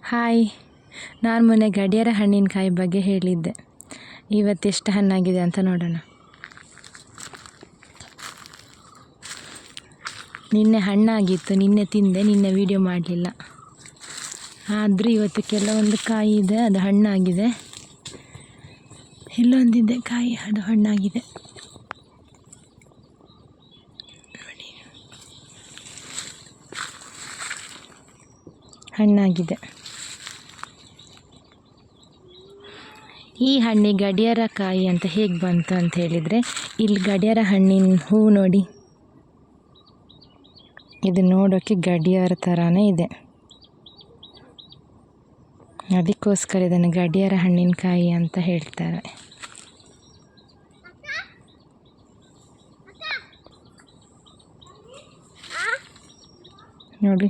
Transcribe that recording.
Hi, ನಾನು ಮೊನ್ನೆ ಗಡಿಯಾರ ಹಣ್ಣಿನಕಾಯಿ ಬಗ್ಗೆ ಹೇಳಿದ್ದೆ. ಇವತ್ತೆಷ್ಟು ಹಣ್ಣಾಗಿದೆ ಅಂತ ನೋಡೋಣ. ನಿನ್ನೆ ಹಣ್ಣಾಗಿತ್ತು, ನಿನ್ನೆ ತಿಂದೆ, ನಿನ್ನೆ ವೀಡಿಯೋ ಮಾಡಲಿಲ್ಲ. ಆದರೂ ಇವತ್ತು ಕೆಲವೊಂದು ಕಾಯಿ ಇದೆ, ಅದು ಹಣ್ಣಾಗಿದೆ. ಇಲ್ಲೊಂದಿದೆ ಕಾಯಿ, ಅದು ಹಣ್ಣಾಗಿದೆ. ನೋಡಿ, ಹಣ್ಣಾಗಿದೆ. ಈ ಹಣ್ಣಿಗೆ ಗಡಿಯಾರ ಕಾಯಿ ಅಂತ ಹೇಗೆ ಬಂತು ಅಂತ ಹೇಳಿದರೆ, ಇಲ್ಲಿ ಗಡಿಯಾರ ಹಣ್ಣಿನ ಹೂವು ನೋಡಿ, ಇದು ನೋಡೋಕ್ಕೆ ಗಡಿಯಾರ ಥರನೇ ಇದೆ. ಅದಕ್ಕೋಸ್ಕರ ಇದನ್ನು ಗಡಿಯಾರ ಹಣ್ಣಿನಕಾಯಿ ಅಂತ ಹೇಳ್ತಾರೆ. ನೋಡಿ.